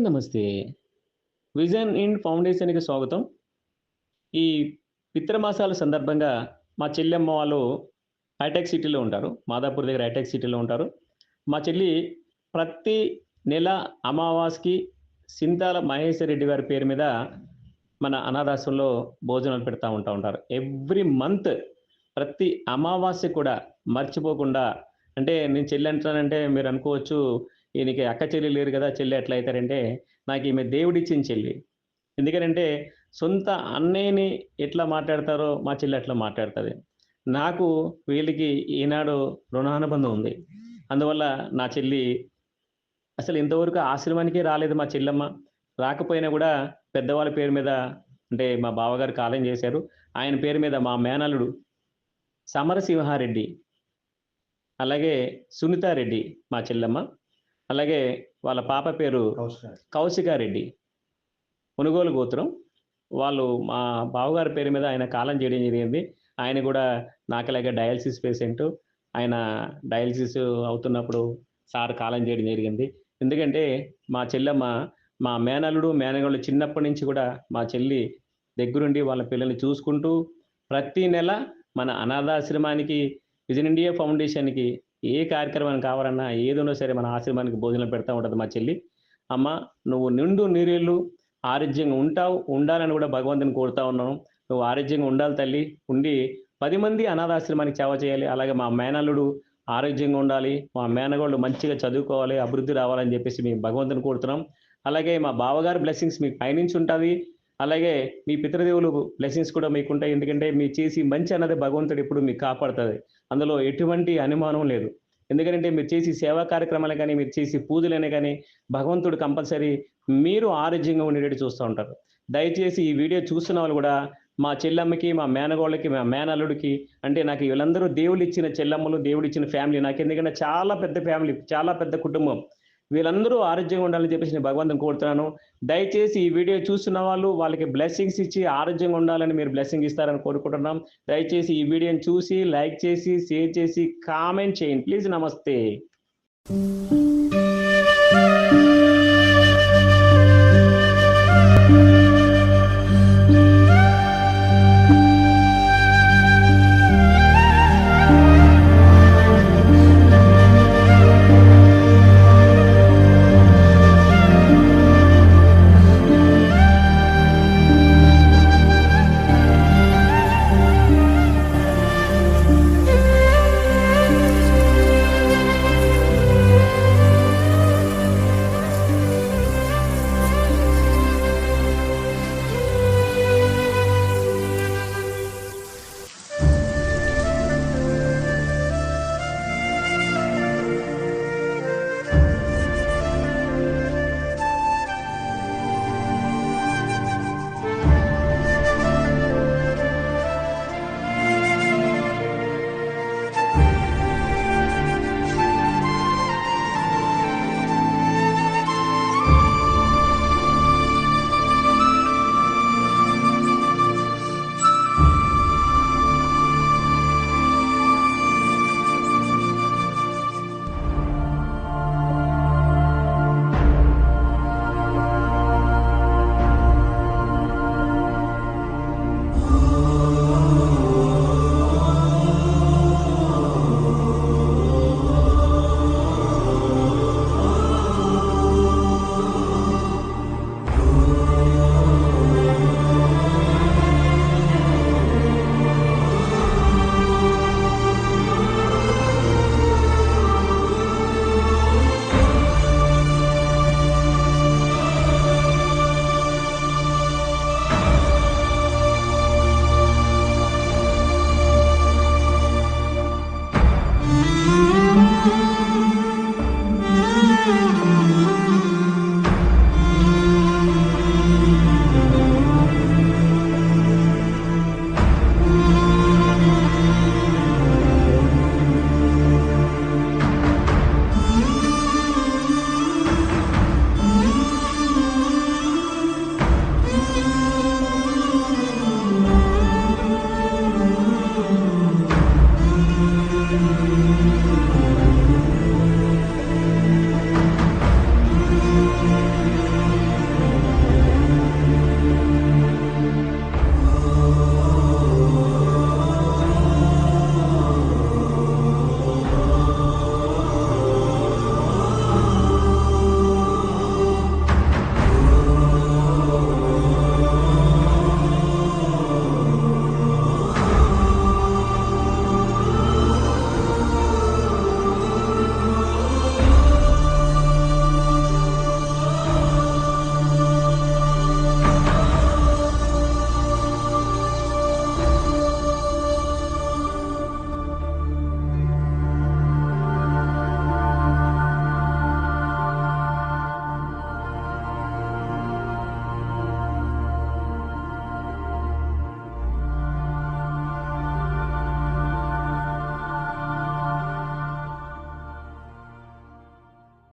నమస్తే. విజన్ ఇండ్ ఫౌండేషన్‌కి స్వాగతం. ఈ పితృమాసాల సందర్భంగా మా చెల్లెమ్మ వాళ్ళు హైటెక్ సిటీలో ఉంటారు. మాదాపూర్ దగ్గర హైటెక్ సిటీలో ఉంటారు. మా చెల్లి ప్రతి నెల అమావాస్యకి సింతాల మహేశ్వర్ రెడ్డి గారి పేరు మీద మన అనాథాశ్రమంలో భోజనాలు పెడతా ఉంటారు. ఎవ్రీ మంత్ ప్రతి అమావాస్య కూడా మర్చిపోకుండా అంటే నేను చెల్లి అంటానంటే మీరు అనుకోవచ్చు ఈయనకి అక్క చెల్లి లేరు కదా! చెల్లి ఎట్లా అయితారంటే నాకు ఈమె దేవుడిచ్చిన చెల్లి. ఎందుకనంటే సొంత అన్నయ్యని ఎట్లా మాట్లాడతారో మా చెల్లి అట్లా మాట్లాడుతది. నాకు వీళ్ళకి ఈనాడు రుణానుబంధం ఉంది. అందువల్ల నా చెల్లి అసలు ఇంతవరకు ఆశ్రమానికే రాలేదు మా చెల్లెమ్మ. రాకపోయినా గూడా పెద్దవాళ్ళ పేరు మీద అంటే మా బావగారు కాలం చేశారు. ఆయన పేరు మీద మా మేనల్లుడు సమరసింహారెడ్డి, అలాగే సునీతారెడ్డి మా చెల్లెమ్మ. అలాగే వాళ్ళ పాప పేరు కౌశిక. కౌశికారెడ్డి. మునుగోలు గోత్రం. వాళ్ళు మా బావగారి పేరు మీద ఆయన కాలం చేయడం జరిగింది. ఆయన గూడా నాకులాగే డయాలిసిస్ పేషెంటు. ఆయన డయాలిసిస్ అవుతున్నప్పుడు సార్ కాలం చేయడం జరిగింది. ఎందుకంటే మా చెల్లెమ్మ, మా మేనల్లుడు, మేనకోడలు చిన్నప్పటి నుంచి గూడా మా చెల్లి దగ్గరుండి వాళ్ళ పిల్లల్ని చూసుకుంటూ, ప్రతి నెల మన అనాథాశ్రమానికి, విజన్ ఇండియా ఫౌండేషన్‌కి ఏ కార్యక్రమం కావాలన్నా, ఏదున్నా సరే మన ఆశ్రమానికి భోజనం పెడతా ఉంటది మా చెల్లి. అమ్మ నువ్వు నిండు నూరేళ్ళు ఆరోగ్యంగా ఉంటావు, ఉండాలని గూడా భగవంతుని కోరుతా ఉన్నాను. నువ్వు ఆరోగ్యంగా ఉండాలి తల్లి. ఉండి 10 మంది అనాథాశ్రమానికి సేవ చేయాలి. అలాగే మా మేనల్లుడు ఆరోగ్యంగా ఉండాలి. మా మేనగోళ్ళు మంచిగా చదువుకోవాలి, అభివృద్ధి రావాలని జెప్పేసి మేము భగవంతుని కోరుతున్నాం. అలాగే మా బావగారి బ్లెస్సింగ్స్ మీకు పైనుంచి ఉంటది. అలాగే మీ పితృదేవులు బ్లెస్సింగ్స్ కూడా మీకుంటాయి. ఎందుకంటే మీరు చేసి మంచి అన్నది భగవంతుడు ఎప్పుడు మీకు కాపాడుతది. అందులో ఎటువంటి అనుమానం లేదు. ఎందుకంటే మీరు చేసే సేవా కార్యక్రమాలే గాని, మీరు చేసే పూజలనే గాని భగవంతుడు కంపల్సరీ మీరు ఆరోగ్యంగా ఉండేటట్టు చూస్తా ఉంటారు. దయచేసి ఈ వీడియో చూస్తున్న వాళ్ళు గూడా మా చెల్లమ్మకి, మా మేనగోళ్ళకి, మా మేనల్లుడికి అంటే నాకు వీళ్ళందరూ దేవుడిచ్చిన చెల్లమ్మలు, దేవుడిచ్చిన ఫ్యామిలీ. నాకెందుకంటే చాలా పెద్ద ఫ్యామిలీ, చాలా పెద్ద కుటుంబం. వీళ్ళందరూ ఆరోగ్యంగా ఉండాలని చెప్పేసి నేను భగవంతుని కోరుతున్నాను. దయచేసి ఈ వీడియో చూస్తున్న వాళ్ళు వాళ్ళకి బ్లెస్సింగ్స్ ఇచ్చి ఆరోగ్యంగా ఉండాలని మీరు బ్లెస్సింగ్ ఇస్తారని కోరుకుంటున్నాం. దయచేసి ఈ వీడియోని చూసి, లైక్ చేసి, షేర్ చేసి, కామెంట్ చేయండి. ప్లీజ్ నమస్తే.